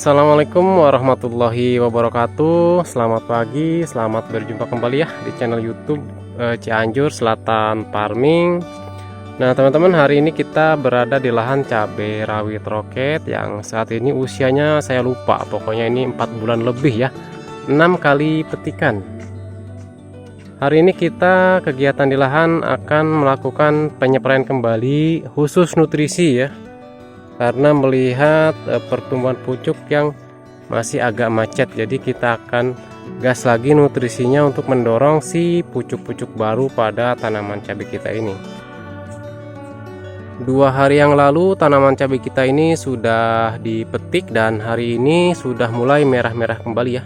Assalamualaikum warahmatullahi wabarakatuh. Selamat pagi, selamat berjumpa kembali ya di channel YouTube Cianjur Selatan Farming. Nah teman-teman, hari ini kita berada di lahan cabai rawit roket yang saat ini usianya saya lupa, pokoknya ini 4 bulan lebih ya, 6 kali petikan. Hari ini kita kegiatan di lahan akan melakukan penyepraian kembali khusus nutrisi ya, karena melihat pertumbuhan pucuk yang masih agak macet. Jadi kita akan gas lagi nutrisinya untuk mendorong si pucuk-pucuk baru pada tanaman cabai kita ini. 2 hari yang lalu tanaman cabai kita ini sudah dipetik dan hari ini sudah mulai merah-merah kembali ya.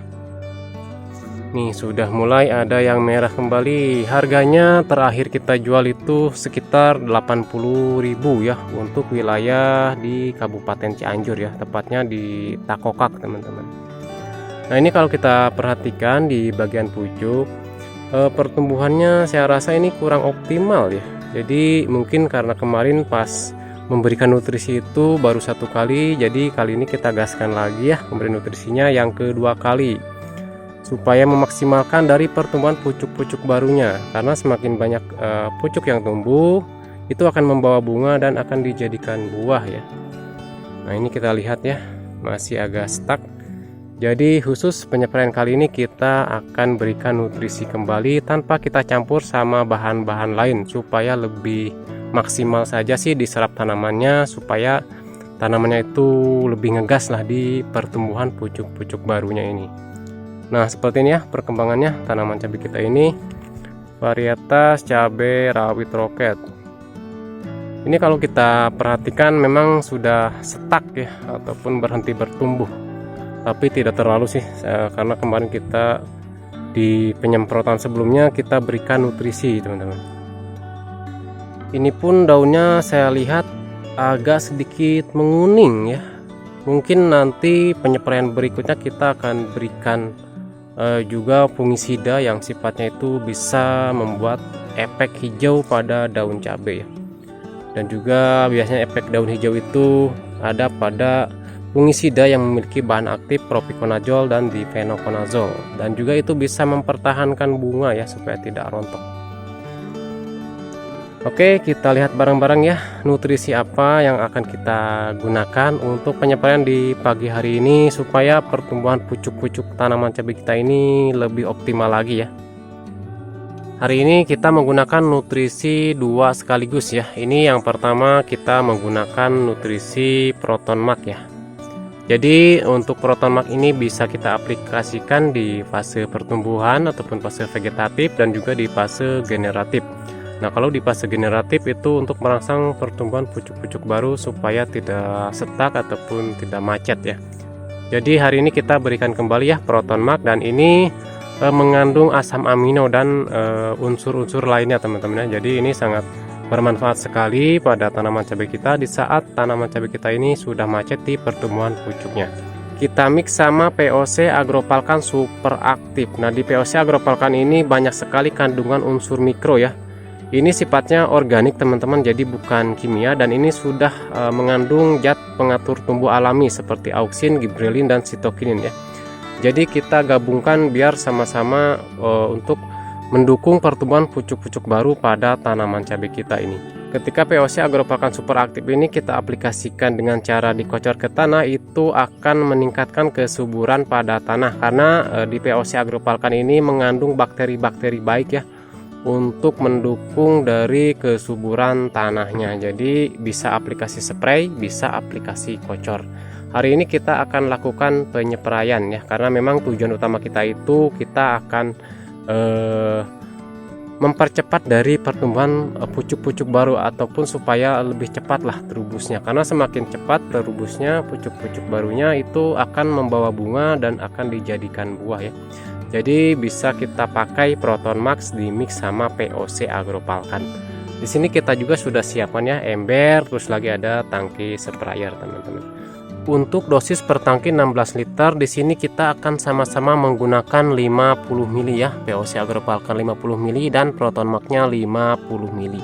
Nih sudah mulai ada yang merah kembali. Harganya terakhir kita jual itu sekitar 80.000 ya untuk wilayah di Kabupaten Cianjur ya, tepatnya di Takokak teman-teman. Nah ini kalau kita perhatikan di bagian pucuk, pertumbuhannya saya rasa ini kurang optimal ya. Jadi mungkin karena kemarin pas memberikan nutrisi itu baru 1 kali, jadi kali ini kita gaskan lagi ya memberi nutrisinya yang kedua kali, supaya memaksimalkan dari pertumbuhan pucuk-pucuk barunya. Karena semakin banyak pucuk yang tumbuh, itu akan membawa bunga dan akan dijadikan buah ya. Nah ini kita lihat ya, masih agak stuck. Jadi khusus penyepraian kali ini kita akan berikan nutrisi kembali tanpa kita campur sama bahan-bahan lain, supaya lebih maksimal saja sih diserap tanamannya, supaya tanamannya itu lebih ngegas lah di pertumbuhan pucuk-pucuk barunya ini. Nah seperti ini ya perkembangannya tanaman cabai kita ini, varietas cabai rawit roket. Ini kalau kita perhatikan memang sudah stuck ya, ataupun berhenti bertumbuh. Tapi tidak terlalu sih, karena kemarin kita di penyemprotan sebelumnya kita berikan nutrisi teman-teman. Ini pun daunnya saya lihat agak sedikit menguning ya. Mungkin nanti penyepraian berikutnya kita akan berikan juga fungisida yang sifatnya itu bisa membuat efek hijau pada daun cabai ya. Dan juga biasanya efek daun hijau itu ada pada fungisida yang memiliki bahan aktif propiconazole dan difenoconazole, dan juga itu bisa mempertahankan bunga ya supaya tidak rontok. Oke, kita lihat bareng-bareng ya nutrisi apa yang akan kita gunakan untuk penyepraian di pagi hari ini, supaya pertumbuhan pucuk-pucuk tanaman cabai kita ini lebih optimal lagi ya. Hari ini kita menggunakan nutrisi 2 sekaligus ya. Ini yang pertama kita menggunakan nutrisi ProtonMax ya. Jadi untuk ProtonMax ini bisa kita aplikasikan di fase pertumbuhan ataupun fase vegetatif dan juga di fase generatif. Nah kalau di fase generatif itu untuk merangsang pertumbuhan pucuk-pucuk baru supaya tidak stuck ataupun tidak macet ya. Jadi hari ini kita berikan kembali ya ProtonMax, dan ini mengandung asam amino dan unsur-unsur lainnya teman-teman ya. Jadi ini sangat bermanfaat sekali pada tanaman cabai kita di saat tanaman cabai kita ini sudah macet di pertumbuhan pucuknya. Kita mix sama POC Agropalkan Super Aktif. Nah di POC Agropalkan ini banyak sekali kandungan unsur mikro ya. Ini sifatnya organik teman-teman, jadi bukan kimia, dan ini sudah mengandung zat pengatur tumbuh alami seperti auksin, gibrelin, dan sitokinin ya. Jadi kita gabungkan biar sama-sama untuk mendukung pertumbuhan pucuk-pucuk baru pada tanaman cabai kita ini. Ketika POC Agropalkan Super Aktif ini kita aplikasikan dengan cara dikocor ke tanah, itu akan meningkatkan kesuburan pada tanah, karena di POC Agropalkan ini mengandung bakteri-bakteri baik ya, untuk mendukung dari kesuburan tanahnya. Jadi bisa aplikasi spray, bisa aplikasi kocor. Hari ini kita akan lakukan penyepraian ya, karena memang tujuan utama kita itu kita akan mempercepat dari pertumbuhan pucuk-pucuk baru, ataupun supaya lebih cepatlah terubusnya. Karena semakin cepat terubusnya pucuk-pucuk barunya, itu akan membawa bunga dan akan dijadikan buah ya. Jadi bisa kita pakai ProtonMax di mix sama POC Agropalkan. Di sini kita juga sudah siapkan ya ember, terus lagi ada tangki sprayer teman-teman. Untuk dosis per tangki 16 liter, di sini kita akan sama-sama menggunakan 50 ml ya, POC Agropalkan 50 ml dan ProtonMax-nya 50 ml.